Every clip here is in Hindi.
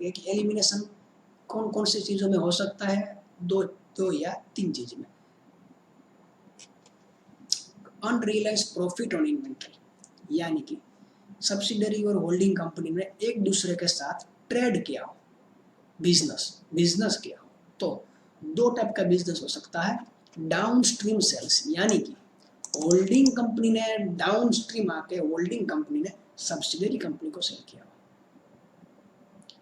एक एलिमिनेशन कौन कौन सी चीज़ों में हो सकता है, दो या तीन चीज में। अनरियलाइज्ड प्रॉफिट ऑन इन्वेंट्री, यानी कि सब्सिडरी और होल्डिंग कंपनी ने एक दूसरे के साथ ट्रेड किया हो, बिजनेस किया हो, तो दो टाइप का बिजनेस हो सकता है। डाउनस्ट्रीम सेल्स, यानी कि होल्डिंग कंपनी ने डाउनस्ट्रीम आके होल्डिंग कंपनी ने सब्सिडरी कंपनी को सेल किया,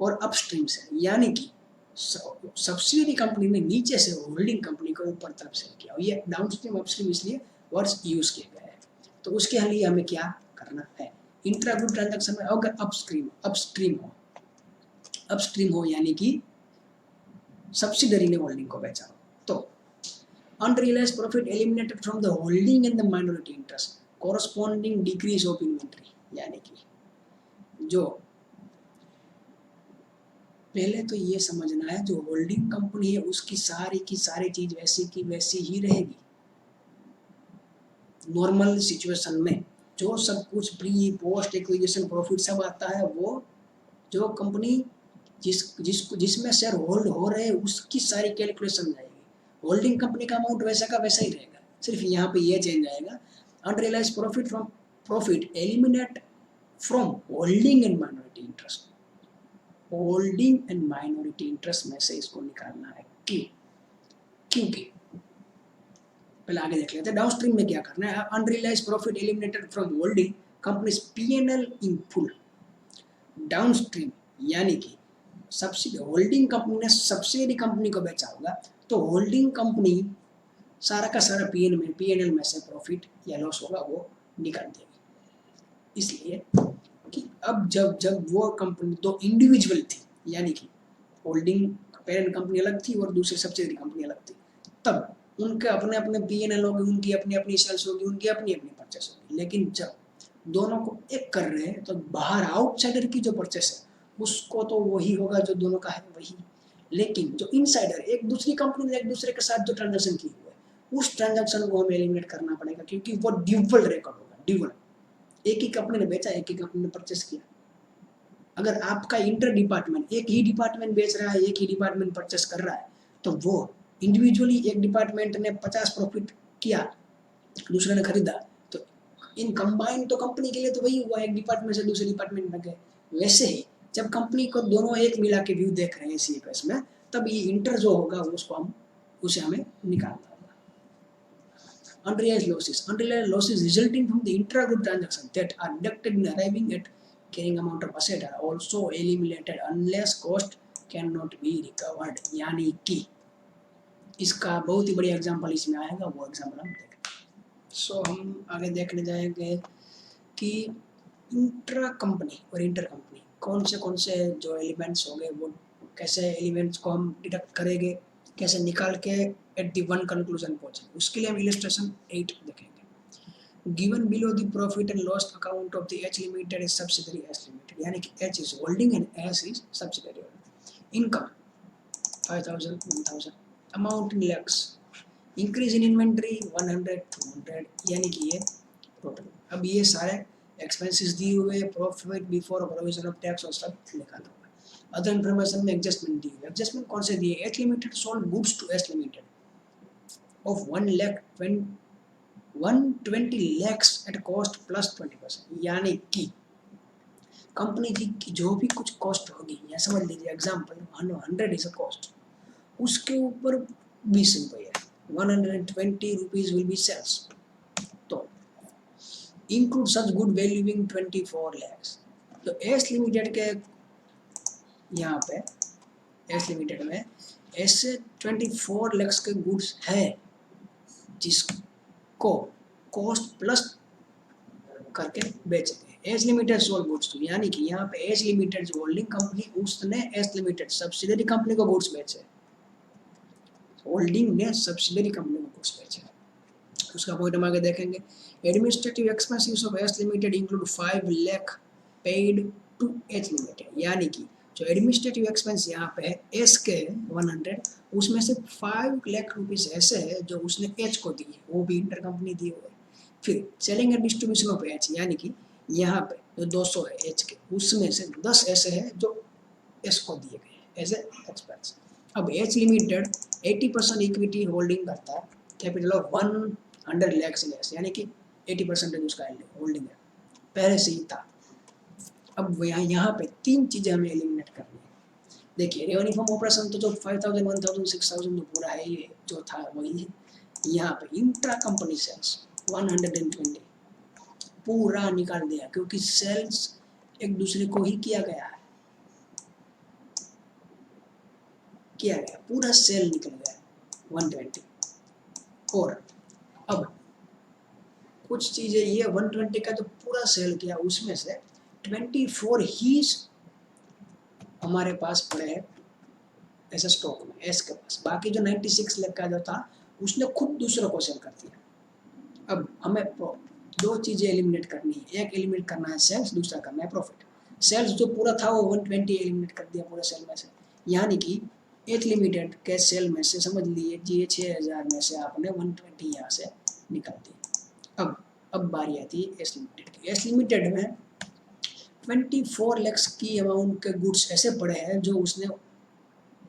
और अपस्ट्रीम सेल, यानी कि सब्सिडरी कंपनी ने नीचे से होल्डिंग कंपनी को ऊपर तरफ सेल किया। ये डाउनस्ट्रीम अपस्ट्रीम इसलिए वर्ड्स यूज किए गए हैं। तो उसके लिए हमें क्या करना है, इंट्रा ग्रुप ट्रांजैक्शन में अगर अपस्ट्रीम हो यानी कि सब्सिडरी ने होल्डिंग को बेचा, तो unrealised profit eliminated from the holding and the minority interest corresponding decrease of inventory, यानी कि जो पहले तो ये समझना है, जो होल्डिंग कंपनी है उसकी सारी की सारी चीज वैसी की वैसी ही रहेगी। नॉर्मल सिचुएशन में जो सब कुछ प्री पोस्ट एक्विजिशन प्रॉफिट सब आता है, वो जो कंपनी जिसमें शेयर होल्ड हो रहे हैं उसकी सारी कैलकुलेशन जाएगी। होल्डिंग कंपनी का अमाउंट वैसा का वैसा ही रहेगा, सिर्फ यहाँ पे ये चेंज आएगा, unrealised profit eliminate from holding and minority interest. Holding and minority interest में से इसको निकालना है, क्योंकि पहले आगे देख लेते हैं डाउनस्ट्रीम में क्या करना है। Unrealised profit eliminated from holding companies PNL in full. Downstream यानी कि सब्सिडी होल्डिंग कंपनी ने सब्सिडी कंपनी को बेचा होगा, तो होल्डिंग कंपनी सारा का सारा पीएनएल में से प्रॉफिट या लॉस होगा वो निकाल देगी। इसलिए कि अब जब वो कंपनी दो इंडिविजुअल थी, यानी कि होल्डिंग पेरेंट कंपनी अलग थी और दूसरी सब्सिडरी कंपनी अलग थी, तब उनके अपने अपने पीएनएल होगी, उनकी अपनी अपनी सेल्स होगी, उनकी अपनी अपनी परचेस होगी। लेकिन जब दोनों को एक कर रहे हैं तो बाहर आउटसाइडर की जो परचेस है उसको तो वही होगा जो दोनों का है वही, लेकिन जो इनसाइडर एक दूसरी कंपनी ने एक दूसरे के साथ जो ट्रांजैक्शन की हुई है उस ट्रांजैक्शन को हमें एलिमिनेट करना पड़ेगा, क्योंकि वो ड्यूबल रिकॉर्ड होगा। ड्यूबल, एक ही कंपनी ने बेचा, एक ही कंपनी ने परचेस किया। अगर आपका इंटर डिपार्टमेंट एक ही डिपार्टमेंट बेच रहा है, एक ही डिपार्टमेंट परचेस कर रहा है, तो वो इंडिविजुअली एक डिपार्टमेंट ने 50 प्रॉफिट किया, दूसरे ने खरीदा, तो इन कंबाइन तो कंपनी के लिए तो वही हुआ, एक डिपार्टमेंट से दूसरे डिपार्टमेंट में गए। वैसे ही जब कंपनी को दोनों एक मिला के व्यू देख रहे हैं सीएफएस में, तब ये इंटर जो होगा उसे हमें निकालना होगा। Unrealized losses resulting from the intra-group transaction that are deducted in arriving at carrying amount of asset are also eliminated unless cost cannot be recovered, यानी कि इसका बहुत ही बढ़िया एग्जांपल इसमें आएगा, वो एग्जांपल हम देखेंगे। हम आगे देखने जाएंगे कि इंट्रा कंपनी और इंटर कंपनी कौन से जो एलिमेंट्स होंगे वो कैसे एलिमेंट्स को हम डिडक्ट करेंगे, कैसे निकाल के एट दी वन कंक्लूजन पहुंचे। उसके लिए हम इलस्ट्रेशन 8 देखेंगे। Given below the profit and loss account of the H limited is subsidiary S limited, यानी कि H is holding and S is subsidiary. Income 5000 1000, amount in lakhs, increase in inventory 100 200, यानी कि ये टोटल। अब ये सारे एक्सपेंसेस दिए हुए, profit before provision of tax और सब लिखा हुआ है। अदर इन्फॉर्मेशन में एडजस्टमेंट दी हुई है। एडजस्टमेंट कौन से दिए, H limited sold goods to S limited of 120 lakhs at cost plus 20%, यानी कि कंपनी की जो भी कुछ कॉस्ट होगी, या समझ लीजिए एग्जांपल 100 इज अ कॉस्ट, उसके ऊपर 20 रुपये है, 120 rupees विल बी सेल्स, तो include such good valuing 24 lakhs। तो एस लिमिटेड के यहाँ पे एस लिमिटेड में ऐसे 24 lakhs के गुड्स है जिसको कॉस्ट प्लस करके बेचेंगे। एस लिमिटेड सोल्ड गुड्स, यानी कि यहाँ पे एस लिमिटेड जो होल्डिंग कंपनी उसने एस लिमिटेड सब्सिडरी कंपनी को गुड्स बेचे, होल्डिंग ने सब्सिडरी कंपनी को गुड्स बेचे। उसका पॉइंट हम आगे देखेंगे। Administrative expenses of S limited include 5 lakh paid to H limited, यानी कि जो एडमिनिस्ट्रेटिव एक्सपेंस यहाँ पे है एस के 100, उसमें से 5 लाख रुपीस ऐसे है जो उसने एच को दी है, वो भी इंटर कंपनी दी हुई है। फिर selling and distribution of H, यानी कि यहाँ पे जो 200 है एच के, उसमें से 10 ऐसे है जो एस को दिए गए एज ए एक्सपेंस। अब एच लिमिटेड 80% इक्विटी होल्डिंग करता है, capital of 100 lakh in S, यानी कि 80% उसका होल्डिंग है, पहले से ही था। अब यहाँ पे तीन चीज़ें हमें एलिमिनेट करनी है। देखिए रेवेन्यू फ्रॉम ऑपरेशन तो जो 5000, 1000, 6000 तो पूरा है, ये जो था वही है। यहाँ पे इंट्रा कंपनी सेल्स 120 पूरा निकाल दिया, क्योंकि सेल्स एक दूसरे को ही किया गया है, पूरा सेल निकल गया 120। और अब कुछ चीजें ये 120 का जो पूरा सेल किया उसमें से 24 ही हमारे पास पड़े हैं ऐसे स्टॉक में एस के पास, बाकी जो 96 लाख का जो था उसने खुद दूसरों को सेल कर दिया। अब हमें दो चीजें एलिमिनेट करनी है, एक एलिमिनेट करना है सेल्स, दूसरा करना है प्रॉफिट। सेल्स जो पूरा था वो 120 एलिमिनेट कर दिया पूरे सेल में से, यानी कि एच लिमिटेड के सेल में से समझ लीजिए 6000 में से आपने 120 यहाँ से निकाल दिया। अब बारी आती है एस लिमिटेड की। एस लिमिटेड में 24 लाख की अमाउंट के गुड्स ऐसे पड़े हैं जो उसने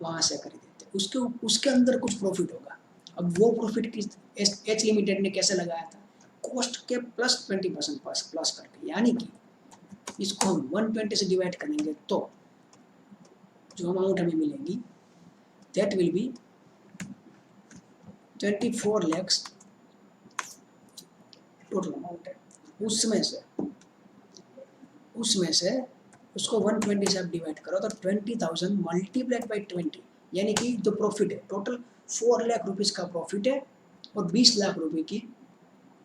वहाँ से खरीदे थे, उसके अंदर कुछ प्रॉफिट होगा। अब वो प्रॉफिट की एच लिमिटेड ने कैसे लगाया था, कॉस्ट के प्लस 20% प्लस करके, यानी कि इसको हम 120 से डिवाइड करेंगे तो जो अमाउंट हमें मिलेगी that will be 24 lakh total amount है। उसमें से उसको 120 से आप डिवाइड करो तो 20,000 मल्टीप्लाइड बाई 20, यानी कि जो प्रॉफिट है टोटल 4 लाख रुपीज़ का प्रॉफिट है और 20 लाख रुपए की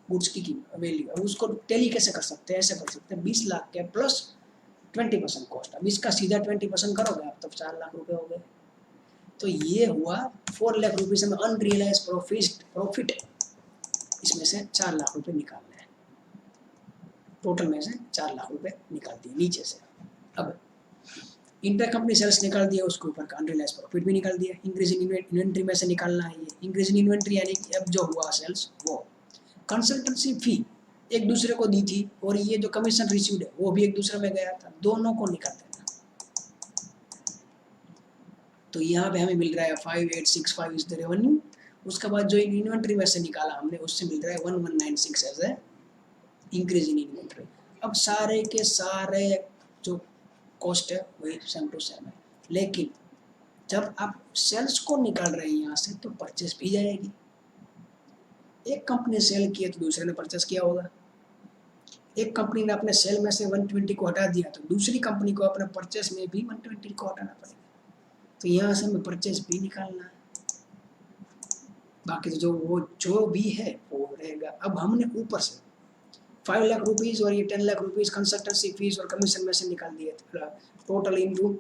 गुड्स की वैल्यू है। उसको टेली कैसे कर सकते हैं, ऐसे कर सकते हैं 20 लाख के प्लस 20% कॉस्ट। अब इसका सीधा 20% करोगे आप तो 4 लाख रुपए हो गए। तो ये हुआ 4 लाख रुपीज़ में अनरियलाइज प्रॉफिट है, इसमें से 4 लाख रुपए निकालने हैं, टोटल में से 4 लाख रुपए निकाल दिए नीचे से। अब इंटर कंपनी सेल्स निकाल दिया, उसके ऊपर का अनरियलाइज प्रॉफिट भी निकाल दिया। इंक्रीज इन इन्वेंट्री में से निकालना है, ये इंक्रीज इन इन्वेंट्री यानी कि अब जो हुआ सेल्स वो। कंसल्टेंसी फी एक दूसरे को दी थी और ये जो कमीशन रिसीव्ड है वो भी एक दूसरे में गया था, दोनों को निकाल देना। तो यहाँ पे हमें मिल रहा है 5865 इज द रेवेन्यू। उसके बाद जो इन्वेंट्री में से निकाला हमने उससे मिल रहा है 1196 as a increase in inventory. अब सारे के सारे जो कॉस्ट है वही सेम टू सेम है, लेकिन जब आप सेल्स को निकाल रहे हैं यहाँ से तो परचेस भी जाएगी। एक कंपनी सेल की है तो दूसरे ने परचेस किया होगा, एक कंपनी ने अपने सेल में से 120 को हटा दिया तो दूसरी कंपनी को अपने परचेस में भी 120 को हटाना पड़ेगा। तो यहाँ से हमें परचेस भी निकालना है, बाकी तो जो भी है वो रहेगा। अब हमने ऊपर से 5 लाख रुपीज़ और ये 10 लाख रुपीज़ कंसल्टेंसी फीस और कमीशन में से निकाल दिए थे, टोटल इनटू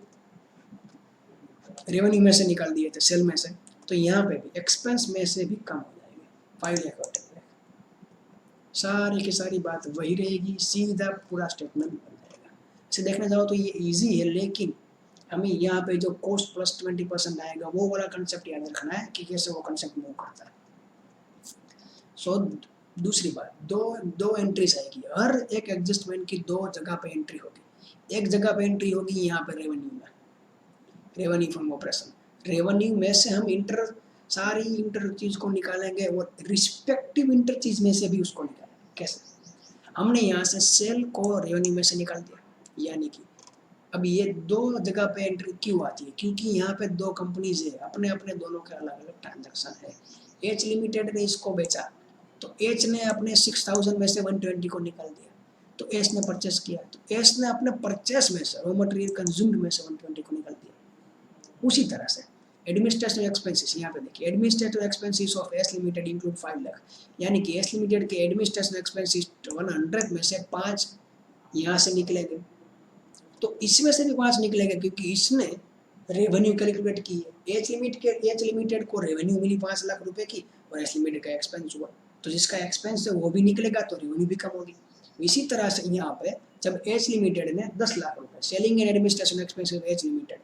रेवेन्यू में से निकाल दिए थे सेल में से। तो यहाँ पे भी एक्सपेंस में से भी कम हो जाएगी 5 लाख और 10 लाख, सारी की सारी बात वही रहेगी, सीधा पूरा स्टेटमेंट बन जाएगा। इसे देखने जाओ तो ये इजी है, लेकिन हमें यहाँ पे जो कॉस्ट प्लस 20% आएगा वो वाला कंसेप्ट याद रखना है कि कैसे वो कंसेप्ट मूव करता है। सो दूसरी बात, दो एंट्रीज आएगी, हर एक एडजस्टमेंट की दो जगह पे एंट्री होगी। एक जगह पे एंट्री होगी यहाँ पे रेवेन्यू में, रेवेन्यू फ्रॉम ऑपरेशन, रेवेन्यू में से हम सारी इंटर चीज को निकालेंगे और रिस्पेक्टिव इंटर चीज में से भी उसको निकालेंगे। कैसे, हमने यहाँ से सेल को रेवेन्यू में से निकाल दिया, यानी कि अब ये दो जगह पे एंट्री क्यों आती है, क्योंकि यहाँ पे दो कंपनीज है, अपने अपने दोनों के अलग अलग ट्रांजेक्शन है। एच लिमिटेड ने इसको बेचा तो एच ने अपने 6000 में से 120 को निकाल दिया, तो एच ने परचेस किया तो एच ने अपने परचेस में से रॉ मटेरियल कंज्यूम्ड में से 120 को निकाल दिया। उसी तरह से एडमिनिस्ट्रेटिव एक्सपेंसेस, यहाँ पे देखिए administrative expenses of S limited include 5 lakh, यानी कि एस लिमिटेड के एडमिनिस्ट्रेशन एक्सपेंसेस 100 में से 5 यहाँ से निकलेंगे, तो इसमें से भी 5 निकलेंगे क्योंकि इसने रेवेन्यू कैलकुलेट की है। एच लिमिटेड को रेवेन्यू मिली 5 लाख रुपए की और एस लिमिटेड का एक्सपेंस हुआ, तो जिसका एक्सपेंस है वो भी निकलेगा तो रेवेन्यू भी कम होगी। इसी तरह से यहाँ पे जब एच लिमिटेड ने 10 लाख रुपए selling and administration expensive H limited,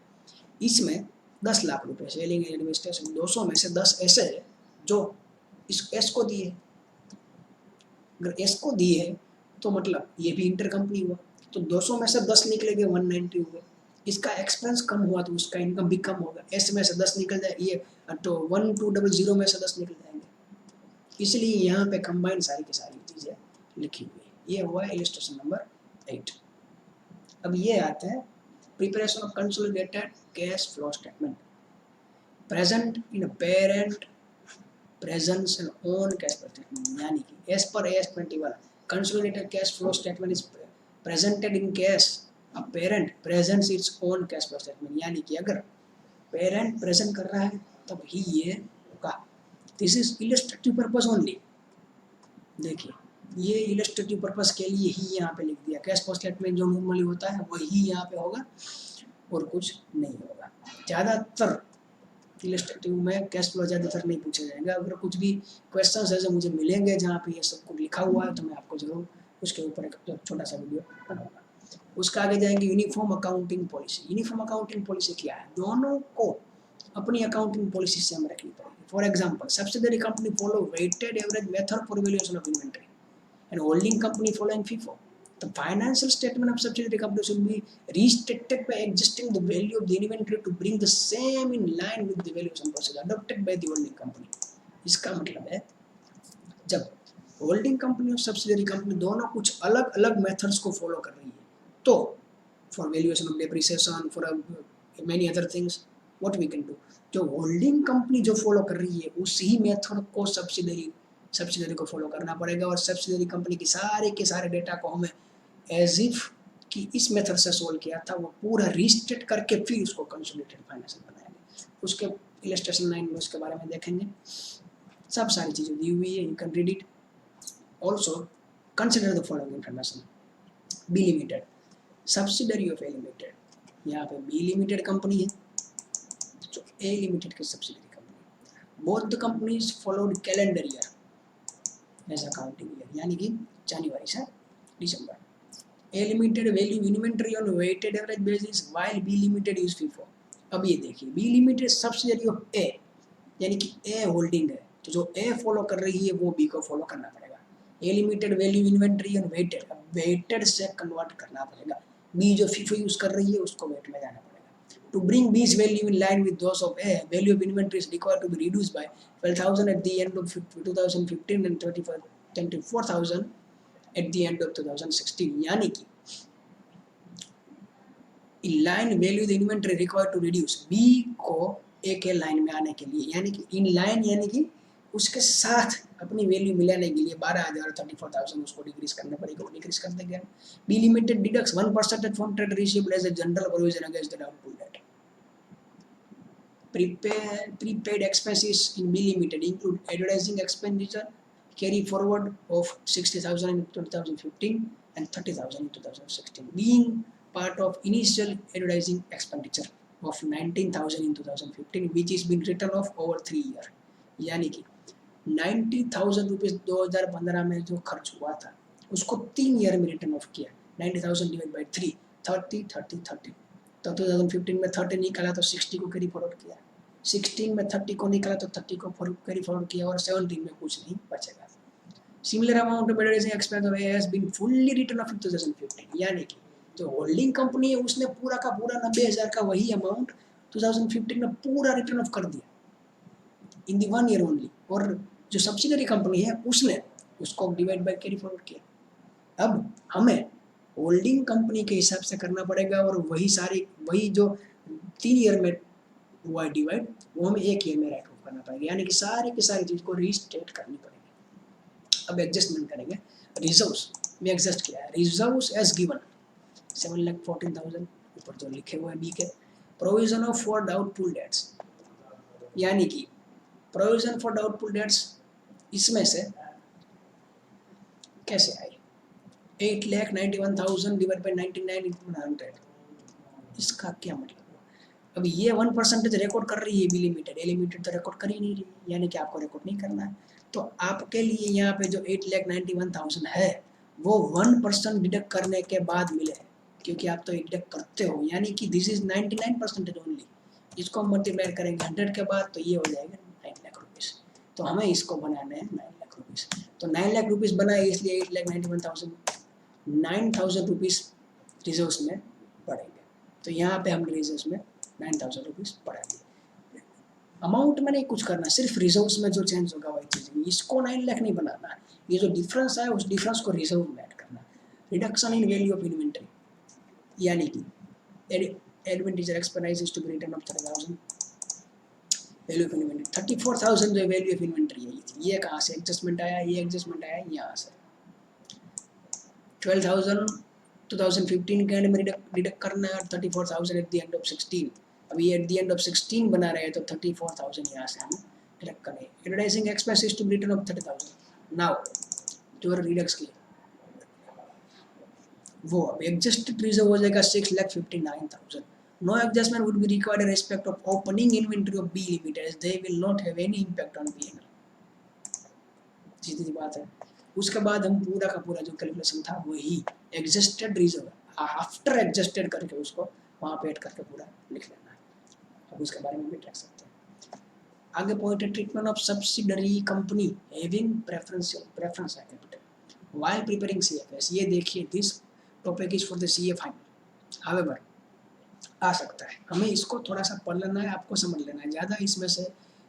इसमें 10 लाख रुपए सेलिंग एंड एडमिनिस्ट्रेशन, 200 में से 10 ऐसे है जो इस एस को दिए। अगर एस को दिए तो मतलब ये भी इंटर कंपनी हुआ, तो 200 में से 10 निकलेंगे 190 हुए। इसका एक्सपेंस कम हुआ तो उसका इनकम भी कम होगा। एस में से 10 निकल जाए, ये तो 1200 में से 10 निकल जाएंगे, इसलिए यहाँ पे कंबाइंड सारी की सारी चीज़ें लिखी हुई है। ये हुआ इलस्ट्रेशन नंबर 8। अब ये आता है preparation of consolidated cash flow statement, present in parent presence and own cash flow statement, यानी कि as per AS 21 consolidated cash flow statement is presented in case a parent presents its own cash flow statement, यानी कि अगर parent present कर रहा है तब ही ये होगा। This is illustrative purpose only, देखिए ये illustrative purpose के लिए ही यहाँ पे लिख दिया। कैश फ्लो स्टेटमेंट जो नॉर्मली होता है वही यहाँ पे होगा और कुछ नहीं होगा। ज़्यादातर इलस्ट्रेटिव में कैश फ्लो ज़्यादातर नहीं पूछा जाएगा। अगर कुछ भी क्वेश्चन है जो मुझे मिलेंगे जहाँ पे ये सब कुछ लिखा हुआ है तो मैं आपको जरूर उसके ऊपर एक छोटा सा वीडियो बनाऊंगा। उसका आगे जाएंगे uniform accounting policy. Uniform accounting policy क्या है? दोनों को अपनी अकाउंटिंग पॉलिसी सेम रखनी पड़ेगी। For example, subsidiary company follow weighted average method for valuation of inventory and holding company following FIFO. The financial statement of subsidiary company should be restated by adjusting the value of the inventory to bring the same in line with the valuation process adopted by the holding company. इसका मतलब है जब होल्डिंग कंपनी और सब्सिडियरी कंपनी दोनों कुछ अलग अलग मेथड्स को फॉलो कर रही है तो for valuation of depreciation for many other things what we can do, जो होल्डिंग कंपनी जो फॉलो कर रही है उसी मेथड को सब्सिडियरी को फॉलो करना पड़ेगा और सब्सिडियरी कंपनी की सारे के सारे डेटा को हमें एज इफ कि इस मेथड से सोल्व किया था वो पूरा रीस्टेट करके फिर उसको कंसोलिडेटेड फाइनेंशियल बनाएंगे। उसके इलस्ट्रेशन 9 में उसके बारे में देखेंगे। सब सारी चीज़ें दी हुई है, you can read it. Also consider the following information. B limited subsidiary of A limited, यहाँ पे बी लिमिटेड कंपनी है तो ए लिमिटेड की subsidiary company. Both the companies followed calendar year as accounting year, यानी कि जनवरी से दिसंबर। A limited value inventory on weighted average basis while B limited use FIFO. अब ये देखिए B limited subsidiary of A, यानी कि A होल्डिंग है तो जो A फॉलो कर रही है वो B को फॉलो करना पड़ेगा। A limited value inventory on weighted, अब weighted से कन्वर्ट करना पड़ेगा। B जो FIFO यूज कर रही है उसको weight में जाना पड़ेगा। To bring B's value in line with those of A, value of inventory is required to be reduced by 12,000 at the end of 2015 and 24,000 at the end of 2016, यानी कि in line value the inventory required to reduce B को ए के लाइन में आने के लिए, यानी कि इन लाइन यानी कि उसके साथ अपनी वैल्यू मिलाने के लिए 12,000 34,000 उसको डिक्रीज करना पड़ेगा। वो डिक्रीज कर देंगे। B limited deducts 1% from trade receivable as a general provision against the doubtful debt. prepaid expenses in B limited include advertising expenditure carry forward of 60,000 in 2015 and 30,000 in 2016, being part of initial advertising expenditure of 19,000 in 2015 which is been written off over 3 years, यानी कि 90,000 रुपीज 2015 में जो खर्च हुआ था उसको 3 ईयर में रिटर्न ऑफ किया। 90,000 डिवाइड बाई 3 30 30 30, तो 2015 में 30 निकाला तो 60 को कैरी फॉरवर्ड किया, 16 में 30 को निकाला तो 30 को कैरी फॉरवर्ड किया और 17 में कुछ नहीं बचेगा। Similar amount of advertising expense of has been fully written off in 2015, यानी कि जो होल्डिंग कंपनी है उसने पूरा का पूरा 90,000 का वही अमाउंट 2015 में पूरा रिटर्न ऑफ कर दिया इन दी 1 ईयर ओनली, और जो सब्सिडरी कंपनी है उसने उसको डिवाइड बाय कैरी फॉरवर्ड किया। अब हमें होल्डिंग कंपनी के हिसाब से करना पड़ेगा और वही जो 3 ईयर में हुआ डिवाइड वो हमें 1 ईयर में राइट ऑफ करना पड़ेगा, यानी कि सारी की सारी चीज़ को रीस्टेट करनी पड़ेगी। अब एडजस्टमेंट करेंगे। रिजर्व्स में एडजस्ट किया है। रिजर्व्स एज गिवन 7,14,000 ऊपर जो लिखे हुए हैं बी के। Provision of for doubtful debts, यानी कि प्रोविजन फॉर डाउटफुल डेट्स इसमें से कैसे आई? 8,91,000 डिवाइड बाई 99 into 100, इसका क्या मतलब? अब ये 1% रिकॉर्ड कर रही है बी लिमिटेड, ए लिमिटेड तो रिकॉर्ड कर ही नहीं रही, यानी कि आपको रिकॉर्ड नहीं करना है। तो आपके लिए यहाँ पे जो 8,91,000 है वो 1% डिडक्ट करने के बाद मिले हैं, क्योंकि आप तो डिडक्ट करते हो, यानी कि दिस इज 99% ओनली। इसको मल्टीप्लाई करेंगे 100 के बाद तो ये हो जाएगा 9 लाख रुपीज़। तो हमें इसको बनाना है 9 लाख रुपीज़, तो 9 लाख रुपीज़ बनाए, इसलिए 8,91,000 9,000 रुपीज़ रिजर्व्स में पड़ेंगे। तो यहाँ पे हमने रिजर्व्स में 9,000 रुपीज़ बढ़ा दिए। अमाउंट में नहीं कुछ करना, सिर्फ रिजर्व्स में जो चेंज होगा वही चीज़ है। इसको 9 लाख नहीं बनाना, ये जो डिफरेंस है उस डिफरेंस को रिजर्व में ऐड करना। Reduction in value of inventory, यानी कि adventure expenditure is to be return of 30,000, value of inventory 34,000 जो वैल्यू ऑफ इन्वेंट्री है, ये कहाँ से एडजस्टमेंट आया, ये एडजस्टमेंट आया यहाँ से। 12,000 2015 के एंड में डिडक्ट करना है और 34,000 एट द एंड ऑफ 16। अभी एट द एंड ऑफ 16 बना रहे हैं तो 34,000 यहाँ से हम डिडक्ट करें। Advertising expenses to return of 30,000। Now जो रिडक्स की वो अब एडजस्टेड रिजर्व हो जाएगा 6,59,000। No adjustment would be required in respect of opening inventory of B Limited as they will not have any impact on P&L। सीधी बात है। उसके बाद हम पूरा का पूरा जो कैलकुलेशन था वही एडजस्टेड रिजर्व आफ्टर एडजस्टेड करके उसको वहाँ पे ऐड करके पूरा लिख लेना है। अब उसके बारे में भी देख सकते हैं। आगे पॉइंट है treatment of subsidiary company having preference capital while preparing CFS। ये देखिए this topic is for the CA final. However आ सकता है, हमें इसको थोड़ा सा पढ़ लेना है, आपको समझ लेना है, ज़्यादा इसमें से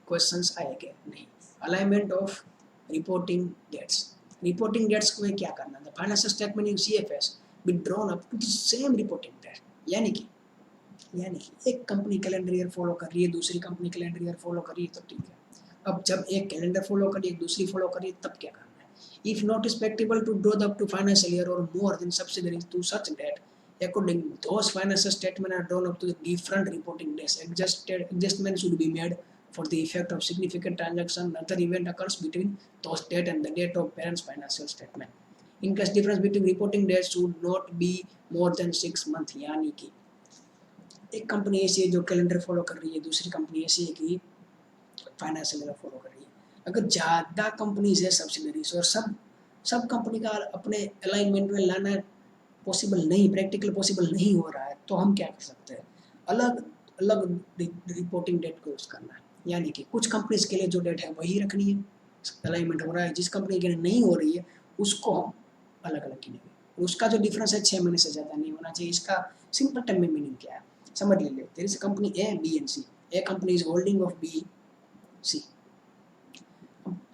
क्वेश्चंस आएंगे नहीं। Alignment of reporting dates, reporting dates को क्या करना था, financial statement in CFS be drawn up to the same reporting date. यानी कि एक कंपनी कैलेंडर ईयर फॉलो कर रही है, दूसरी कंपनी कैलेंडर ईयर फॉलो कर रही है तो ठीक है। अब जब एक कैलेंडर फॉलो कर रही है, एक दूसरी फॉलो कर रही है, तब क्या करना है। If not expectable to draw up to financial year or more than subsidiaries to such date according those financial statements are drawn up to the different reporting days. Adjustments should be made for the effect of significant transaction other event occurs between those date and the date of parent's financial statement. In case difference between reporting dates should not be more than 6 months। यानी कि एक कंपनी ऐसी है जो कैलेंडर फॉलो कर रही है, दूसरी कंपनी ऐसी है कि फाइनेंशियल ईयर फॉलो कर रही है। अगर ज़्यादा कंपनीज है सब्सिडरीज और सब कंपनी का अपने अलाइनमेंट में लाना पॉसिबल नहीं, प्रैक्टिकल पॉसिबल नहीं हो रहा है, तो हम क्या कर सकते हैं, अलग अलग रिपोर्टिंग डेट को यूज़ करना है। यानी कि कुछ कंपनीज के लिए जो डेट है वही रखनी है, अलाइनमेंट हो रहा है, जिस कंपनी के लिए नहीं हो रही है उसको हम अलग अलग गिनेंगे। उसका जो डिफरेंस है 6 महीने से ज़्यादा नहीं होना चाहिए। इसका सिंपल टर्म में मीनिंग क्या है समझ लीजिए। There is company A, B and C। A company is holding of B, C।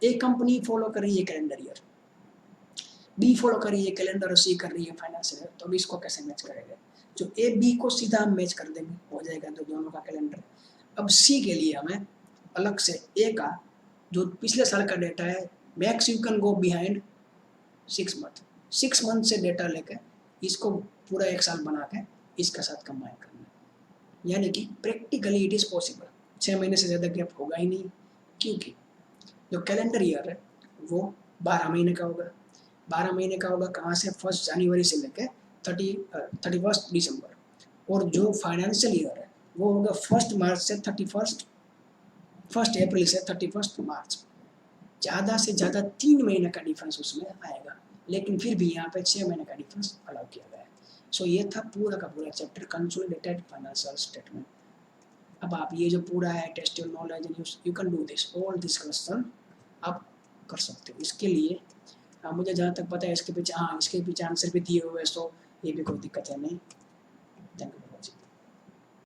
एक कंपनी फॉलो कर रही है कैलेंडर ईयर, बी फॉलो कर रही है कैलेंडर और सी कर रही है फाइनेंशियल ईयर, तो अभी इसको कैसे मैच करेंगे। जो ए बी को सीधा हम मैच कर देंगे, हो जाएगा तो दोनों का कैलेंडर। अब सी के लिए हमें अलग से ए का जो पिछले साल का डेटा है max you can go behind 6 month, 6 month से डेटा लेकर इसको पूरा 1 साल बना के इसके साथ कंबाइन करना। यानी कि प्रैक्टिकली इट इज़ पॉसिबल, 6 महीने से ज़्यादा गैप होगा ही नहीं, क्योंकि जो कैलेंडर ईयर है वो 12 महीने का होगा। 12 महीने का होगा कहाँ से, 1 जनवरी से लेकर 31 दिसंबर। और जो फाइनेंशियल ईयर है वो होगा 1 मार्च से 1 अप्रैल से 31 मार्च। ज़्यादा से ज़्यादा 3 महीने का डिफरेंस उसमें आएगा, लेकिन फिर भी यहाँ पे 6 महीने का डिफरेंस अलाउ किया गया है। सो ये था पूरा का पूरा चैप्टर कंसोलिडेटेड फाइनेंशियल स्टेटमेंट। अब आप ये जो पूरा है test your knowledge and you can do this all this question आप कर सकते हो। इसके लिए मुझे जहाँ तक पता है इसके पीछे आंसर भी दिए हुए हैं, सो ये भी कोई दिक्कत है नहीं। Thank you.